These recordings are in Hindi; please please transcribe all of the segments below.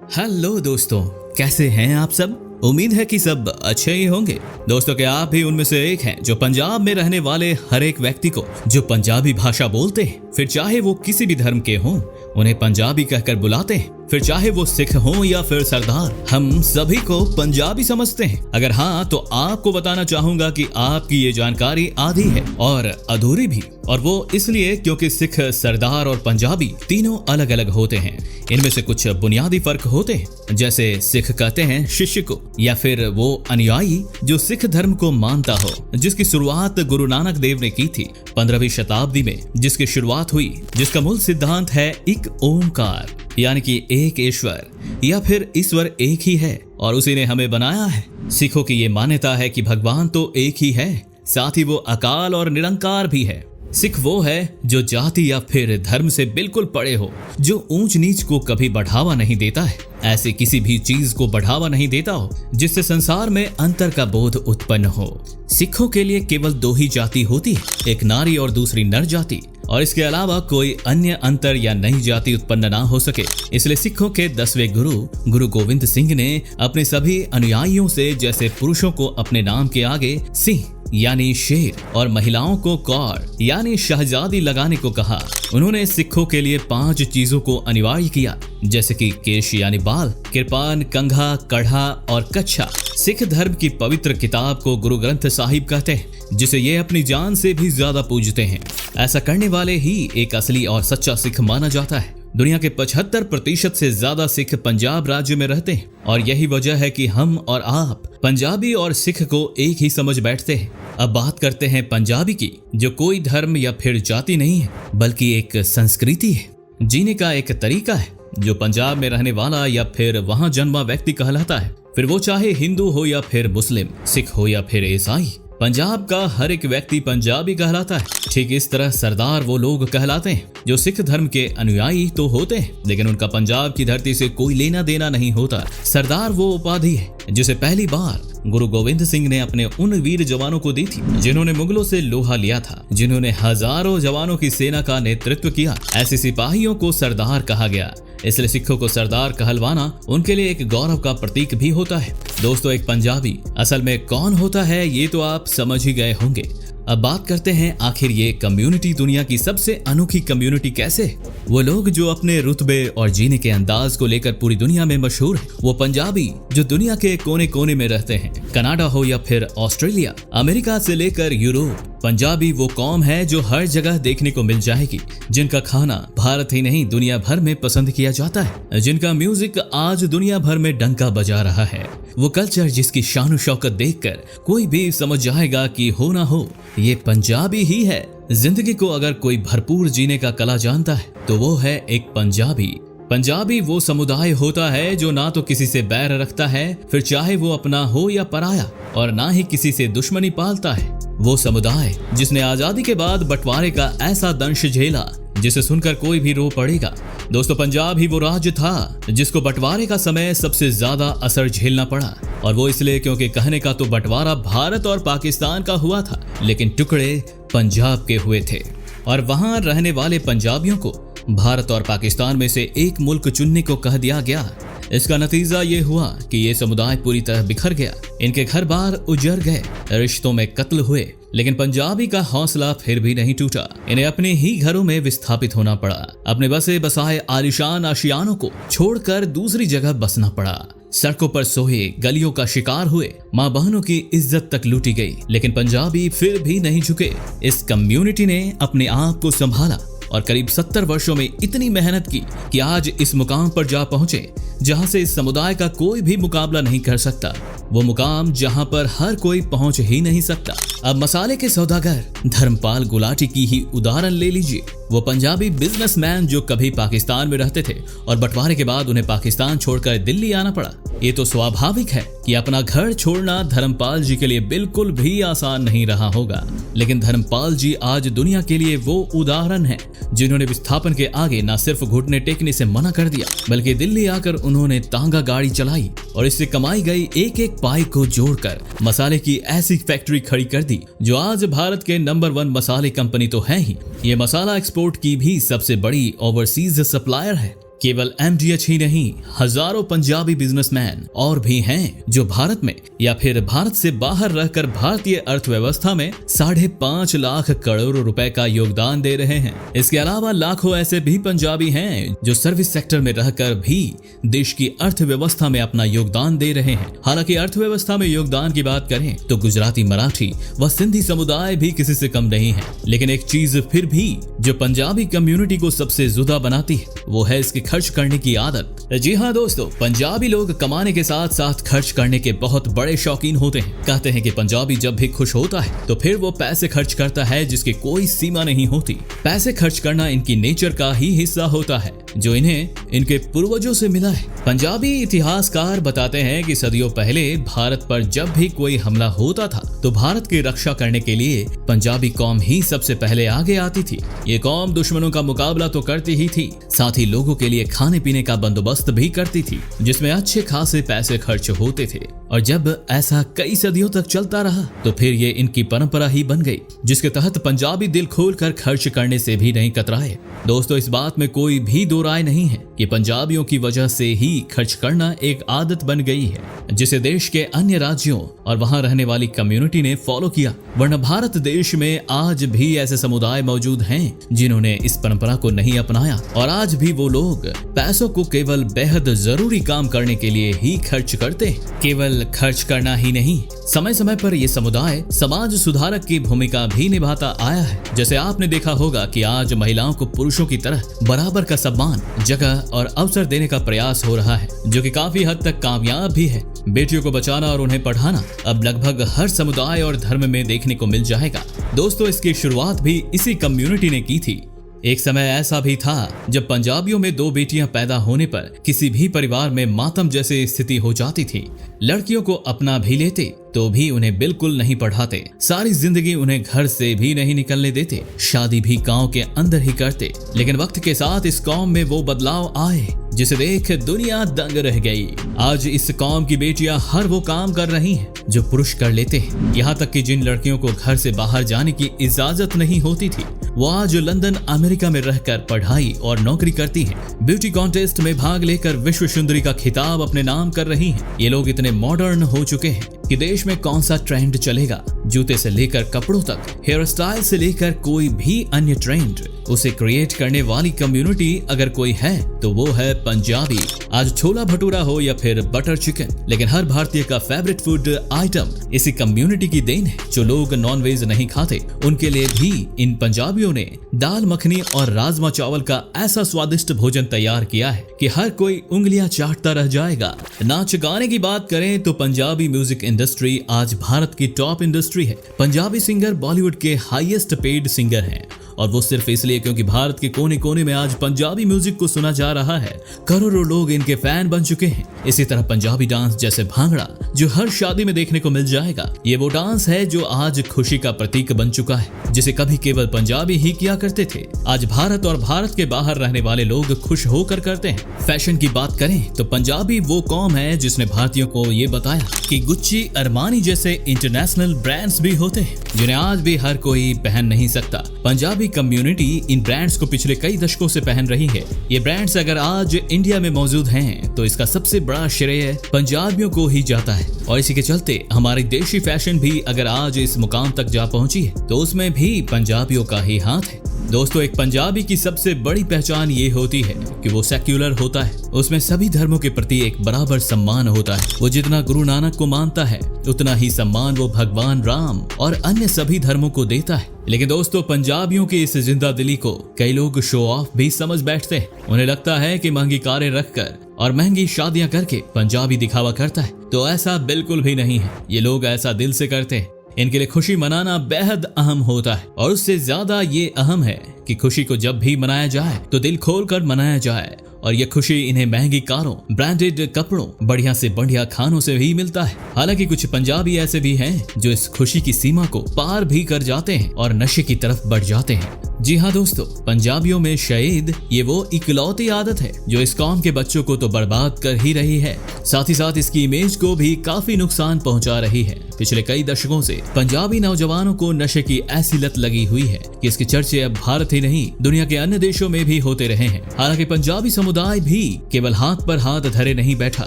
हेलो दोस्तों, कैसे हैं आप सब। उम्मीद है कि सब अच्छे ही होंगे। दोस्तों, क्या आप भी उनमें से एक हैं जो पंजाब में रहने वाले हर एक व्यक्ति को जो पंजाबी भाषा बोलते हैं, फिर चाहे वो किसी भी धर्म के हों, उन्हें पंजाबी कहकर बुलाते हैं, फिर चाहे वो सिख हों या फिर सरदार, हम सभी को पंजाबी समझते हैं। अगर हाँ, तो आपको बताना चाहूंगा कि आपकी ये जानकारी आधी है और अधूरी भी, और वो इसलिए क्योंकि सिख, सरदार और पंजाबी तीनों अलग अलग होते हैं। इनमें से कुछ बुनियादी फर्क होते हैं, जैसे सिख कहते हैं शिष्य को, या फिर वो अनुयायी जो सिख धर्म को मानता हो, जिसकी शुरुआत गुरु नानक देव ने की थी 15वीं शताब्दी में, जिसकी शुरुआत हुई, जिसका मूल सिद्धांत है एक ओमकार, यानी कि एक ईश्वर, या फिर ईश्वर एक ही है और उसी ने हमें बनाया है। सिखों की ये मान्यता है कि भगवान तो एक ही है, साथ ही वो अकाल और निरंकार भी है। सिख वो है जो जाति या फिर धर्म से बिल्कुल परे हो, जो ऊंच नीच को कभी बढ़ावा नहीं देता है, ऐसे किसी भी चीज को बढ़ावा नहीं देता हो जिससे संसार में अंतर का बोध उत्पन्न हो। सिखों के लिए केवल दो ही जाति होती है, एक नारी और दूसरी नर जाति, और इसके अलावा कोई अन्य अंतर या नई जाति उत्पन्न ना हो सके। इसलिए सिखों के 10वें गुरु गोविंद सिंह ने अपने सभी अनुयायियों से, जैसे पुरुषों को अपने नाम के आगे सिंह यानी शेर और महिलाओं को कौर यानी शहजादी लगाने को कहा। उन्होंने सिखों के लिए 5 चीजों को अनिवार्य किया, जैसे कि केश यानी बाल, किरपान, कंघा, कढ़ा और कच्छा। सिख धर्म की पवित्र किताब को गुरु ग्रंथ साहिब कहते हैं, जिसे ये अपनी जान से भी ज्यादा पूजते हैं। ऐसा करने वाले ही एक असली और सच्चा सिख माना जाता है। दुनिया के 75% से ज्यादा सिख पंजाब राज्य में रहते हैं, और यही वजह है कि हम और आप पंजाबी और सिख को एक ही समझ बैठते हैं। अब बात करते हैं पंजाबी की, जो कोई धर्म या फिर जाति नहीं है, बल्कि एक संस्कृति है, जीने का एक तरीका है, जो पंजाब में रहने वाला या फिर वहां जन्मा व्यक्ति कहलाता है। फिर वो चाहे हिंदू हो या फिर मुस्लिम, सिख हो या फिर ईसाई, पंजाब का हर एक व्यक्ति पंजाबी कहलाता है। ठीक इस तरह सरदार वो लोग कहलाते हैं जो सिख धर्म के अनुयायी तो होते हैं, लेकिन उनका पंजाब की धरती से कोई लेना देना नहीं होता। सरदार वो उपाधि है जिसे पहली बार गुरु गोविंद सिंह ने अपने उन वीर जवानों को दी थी, जिन्होंने मुगलों से लोहा लिया था, जिन्होंने हजारों जवानों की सेना का नेतृत्व किया। ऐसे सिपाहियों को सरदार कहा गया। इसलिए सिखों को सरदार कहलवाना उनके लिए एक गौरव का प्रतीक भी होता है। दोस्तों, एक पंजाबी असल में कौन होता है, ये तो आप समझ ही गए होंगे। अब बात करते हैं, आखिर ये कम्युनिटी दुनिया की सबसे अनोखी कम्युनिटी कैसे है। वो लोग जो अपने रुतबे और जीने के अंदाज को लेकर पूरी दुनिया में मशहूर है। वो पंजाबी जो दुनिया के कोने कोने में रहते हैं, कनाडा हो या फिर ऑस्ट्रेलिया, अमेरिका से लेकर यूरोप। पंजाबी वो कौम है जो हर जगह देखने को मिल जाएगी, जिनका खाना भारत ही नहीं दुनिया भर में पसंद किया जाता है, जिनका म्यूजिक आज दुनिया भर में डंका बजा रहा है। वो कल्चर जिसकी शान शौकत देखकर कोई भी समझ जाएगा कि हो ना हो ये पंजाबी ही है। जिंदगी को अगर कोई भरपूर जीने का कला जानता है तो वो है एक पंजाबी। पंजाबी वो समुदाय होता है जो ना तो किसी से बैर रखता है, फिर चाहे वो अपना हो या पराया, और ना ही किसी से दुश्मनी पालता है। वो समुदाय जिसने आजादी के बाद बंटवारे का ऐसा दंश झेला जिसे सुनकर कोई भी रो पड़ेगा। दोस्तों, पंजाब ही वो राज्य था जिसको बंटवारे का समय सबसे ज्यादा असर झेलना पड़ा, और वो इसलिए क्योंकि कहने का तो बंटवारा भारत और पाकिस्तान का हुआ था, लेकिन टुकड़े पंजाब के हुए थे, और वहां रहने वाले पंजाबियों को भारत और पाकिस्तान में से एक मुल्क चुनने को कह दिया गया। इसका नतीजा ये हुआ कि ये समुदाय पूरी तरह बिखर गया, इनके घर बार उजड़ गए, रिश्तों में कत्ल हुए, लेकिन पंजाबी का हौसला फिर भी नहीं टूटा। इन्हें अपने ही घरों में विस्थापित होना पड़ा। अपने बसे बसाए आलिशान आशियानों को छोड़कर दूसरी जगह बसना पड़ा। सड़कों पर सोए, गलियों का शिकार हुए, माँ बहनों की इज्जत तक लूटी गई, लेकिन पंजाबी फिर भी नहीं झुके। इस कम्युनिटी ने अपने आप को संभाला और करीब 70 वर्षों में इतनी मेहनत की कि आज इस मुकाम पर जा पहुंचे जहां से इस समुदाय का कोई भी मुकाबला नहीं कर सकता। वो मुकाम जहां पर हर कोई पहुंच ही नहीं सकता। अब मसाले के सौदागर धर्मपाल गुलाटी की ही उदाहरण ले लीजिए। वो पंजाबी बिजनेसमैन जो कभी पाकिस्तान में रहते थे और बंटवारे के बाद उन्हें पाकिस्तान छोड़कर दिल्ली आना पड़ा। ये तो स्वाभाविक है कि अपना घर छोड़ना धर्मपाल जी के लिए बिल्कुल भी आसान नहीं रहा होगा, लेकिन धर्मपाल जी आज दुनिया के लिए वो उदाहरण हैं जिन्होंने विस्थापन के आगे न सिर्फ घुटने टेकने से मना कर दिया, बल्कि दिल्ली आकर उन्होंने तांगा गाड़ी चलाई और इससे कमाई गई एक एक पाई को जोड़कर मसाले की ऐसी फैक्ट्री खड़ी कर दी जो आज भारत के नंबर 1 मसाले कंपनी तो है ही, ये मसाला एक्सपोर्ट की भी सबसे बड़ी ओवरसीज सप्लायर है। केवल MDH ही नहीं, हजारों पंजाबी बिजनेसमैन और भी हैं जो भारत में या फिर भारत से बाहर रहकर भारतीय अर्थव्यवस्था में 5.5 लाख करोड़ रुपए का योगदान दे रहे हैं। इसके अलावा लाखों ऐसे भी पंजाबी हैं जो सर्विस सेक्टर में रहकर भी देश की अर्थव्यवस्था में अपना योगदान दे रहे हैं। हालांकि अर्थव्यवस्था में योगदान की बात करें तो गुजराती, मराठी व सिंधी समुदाय भी किसी से कम नहीं है। लेकिन एक चीज फिर भी जो पंजाबी कम्युनिटी को सबसे जुदा बनाती है वो है इसकी खर्च करने की आदत। जी हाँ दोस्तों, पंजाबी लोग कमाने के साथ साथ खर्च करने के बहुत बड़े शौकीन होते हैं। कहते हैं कि पंजाबी जब भी खुश होता है तो फिर वो पैसे खर्च करता है जिसकी कोई सीमा नहीं होती। पैसे खर्च करना इनकी नेचर का ही हिस्सा होता है जो इन्हें इनके पूर्वजों से मिला है। पंजाबी इतिहासकार बताते हैं कि सदियों पहले भारत पर जब भी कोई हमला होता था तो भारत की रक्षा करने के लिए पंजाबी कौम ही सबसे पहले आगे आती थी। ये कौम दुश्मनों का मुकाबला तो करती ही थी, साथ ही लोगों के लिए खाने पीने का बंदोबस्त भी करती थी जिसमें अच्छे खासे पैसे खर्च होते थे। और जब ऐसा कई सदियों तक चलता रहा तो फिर ये इनकी परंपरा ही बन गई जिसके तहत पंजाबी दिल खोलकर खर्च करने से भी नहीं कतराए। दोस्तों, इस बात में कोई भी दो राय नहीं है कि पंजाबियों की वजह से ही खर्च करना एक आदत बन गई है जिसे देश के अन्य राज्यों और वहां रहने वाली कम्युनिटी ने फॉलो किया। वरना भारत देश में आज भी ऐसे समुदाय मौजूद हैं जिन्होंने इस परंपरा को नहीं अपनाया और आज भी वो लोग पैसों को केवल बेहद जरूरी काम करने के लिए ही खर्च करते हैं। केवल खर्च करना ही नहीं, समय समय पर ये समुदाय समाज सुधारक की भूमिका भी निभाता आया है। जैसे आपने देखा होगा कि आज महिलाओं को पुरुषों की तरह बराबर का सम्मान, जगह और अवसर देने का प्रयास हो रहा है जो कि काफी हद तक कामयाब भी है। बेटियों को बचाना और उन्हें पढ़ाना अब लगभग हर समुदाय और धर्म में देखने को मिल जाएगा। दोस्तों, इसकी शुरुआत भी इसी कम्युनिटी ने की थी। एक समय ऐसा भी था जब पंजाबियों में 2 बेटियां पैदा होने पर किसी भी परिवार में मातम जैसी स्थिति हो जाती थी। लड़कियों को अपना भी लेते तो भी उन्हें बिल्कुल नहीं पढ़ाते, सारी जिंदगी उन्हें घर से भी नहीं निकलने देते, शादी भी गांव के अंदर ही करते। लेकिन वक्त के साथ इस कौम में वो बदलाव आए जिसे देख दुनिया दंग रह गई। आज इस कौम की बेटियां हर वो काम कर रही हैं जो पुरुष कर लेते हैं। यहाँ तक कि जिन लड़कियों को घर से बाहर जाने की इजाजत नहीं होती थी वो आज लंदन, अमेरिका में रहकर पढ़ाई और नौकरी करती हैं। ब्यूटी कॉन्टेस्ट में भाग लेकर विश्व सुंदरी का खिताब अपने नाम कर रही हैं। ये लोग इतने मॉडर्न हो चुके हैं कि देश में कौन सा ट्रेंड चलेगा, जूते से लेकर कपड़ों तक, हेयर स्टाइल से लेकर कोई भी अन्य ट्रेंड, उसे क्रिएट करने वाली कम्युनिटी अगर कोई है तो वो है पंजाबी। आज छोला भटूरा हो या फिर बटर चिकन, लेकिन हर भारतीय का फेवरेट फूड आइटम इसी कम्युनिटी की देन है। जो लोग नॉनवेज नहीं खाते उनके लिए भी इन पंजाबियों ने दाल मखनी और राजमा चावल का ऐसा स्वादिष्ट भोजन तैयार किया है कि हर कोई उंगलियां चाटता रह जाएगा। नाच गाने की बात करें तो पंजाबी म्यूजिक इंडस्ट्री आज भारत की टॉप इंडस्ट्री है। पंजाबी सिंगर बॉलीवुड के हाईएस्ट पेड सिंगर हैं और वो सिर्फ इसलिए क्योंकि भारत के कोने कोने में आज पंजाबी म्यूजिक को सुना जा रहा है। करोड़ों लोग इनके फैन बन चुके हैं। इसी तरह पंजाबी डांस जैसे भांगड़ा जो हर शादी में देखने को मिल जाएगा, ये वो डांस है जो आज खुशी का प्रतीक बन चुका है जिसे कभी केवल पंजाबी ही किया करते थे। आज भारत और भारत के बाहर रहने वाले लोग खुश होकर करते हैं। फैशन की बात करें तो पंजाबी वो कौम है जिसने भारतीयों को ये बताया कि गुच्ची, अरमानी जैसे इंटरनेशनल ब्रांड्स भी होते हैं जिन्हें आज भी हर कोई पहन नहीं सकता। पंजाबी कम्युनिटी इन ब्रांड्स को पिछले कई दशकों से पहन रही है। ये ब्रांड्स अगर आज इंडिया में मौजूद हैं तो इसका सबसे बड़ा श्रेय पंजाबियों को ही जाता है। और इसी के चलते हमारी देशी फैशन भी अगर आज इस मुकाम तक जा पहुंची है तो उसमें भी पंजाबियों का ही हाथ है। दोस्तों, एक पंजाबी की सबसे बड़ी पहचान ये होती है कि वो सेक्युलर होता है। उसमें सभी धर्मों के प्रति एक बराबर सम्मान होता है। वो जितना गुरु नानक को मानता है उतना ही सम्मान वो भगवान राम और अन्य सभी धर्मों को देता है। लेकिन दोस्तों, पंजाबियों की इस जिंदा दिली को कई लोग शो ऑफ भी समझ बैठते हैं। उन्हें लगता है कि महंगी कारें रखकर और महंगी शादियां करके पंजाबी दिखावा करता है, तो ऐसा बिल्कुल भी नहीं है। ये लोग ऐसा दिल से करते हैं। इनके लिए खुशी मनाना बेहद अहम होता है और उससे ज्यादा ये अहम है कि खुशी को जब भी मनाया जाए तो दिल खोलकर मनाया जाए। और ये खुशी इन्हें महंगी कारों, ब्रांडेड कपड़ों, बढ़िया से बढ़िया खानों से भी मिलता है। हालांकि कुछ पंजाबी ऐसे भी हैं जो इस खुशी की सीमा को पार भी कर जाते हैं और नशे की तरफ बढ़ जाते हैं। जी हाँ दोस्तों, पंजाबियों में शहीद ये वो इकलौती आदत है जो इस कौम के बच्चों को तो बर्बाद कर ही रही है, साथ ही साथ इसकी इमेज को भी काफी नुकसान पहुंचा रही है। पिछले कई दशकों से पंजाबी नौजवानों को नशे की ऐसी लत लगी हुई है कि इसके चर्चे अब भारत ही नहीं दुनिया के अन्य देशों में भी होते रहे हैं। हालांकि पंजाबी समुदाय भी केवल हाथ पर हाथ धरे नहीं बैठा,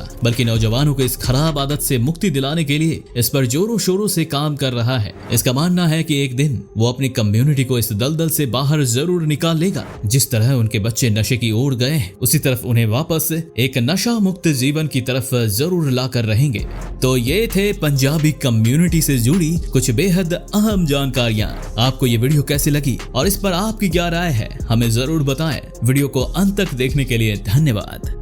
बल्कि नौजवानों को इस खराब आदत से मुक्ति दिलाने के लिए इस पर जोरों शोरों से काम कर रहा है। इसका मानना है कि एक दिन वो अपनी कम्युनिटी को इस दलदल से बाहर जरूर निकाल लेगा। जिस तरह उनके बच्चे नशे की ओर गए, उसी तरफ उन्हें वापस एक नशा मुक्त जीवन की तरफ जरूर लाकर रहेंगे। तो ये थे पंजाबी कम्युनिटी से जुड़ी कुछ बेहद अहम जानकारियां। आपको ये वीडियो कैसी लगी और इस पर आपकी क्या राय है, हमें जरूर बताएं। वीडियो को अंत तक देखने के लिए धन्यवाद।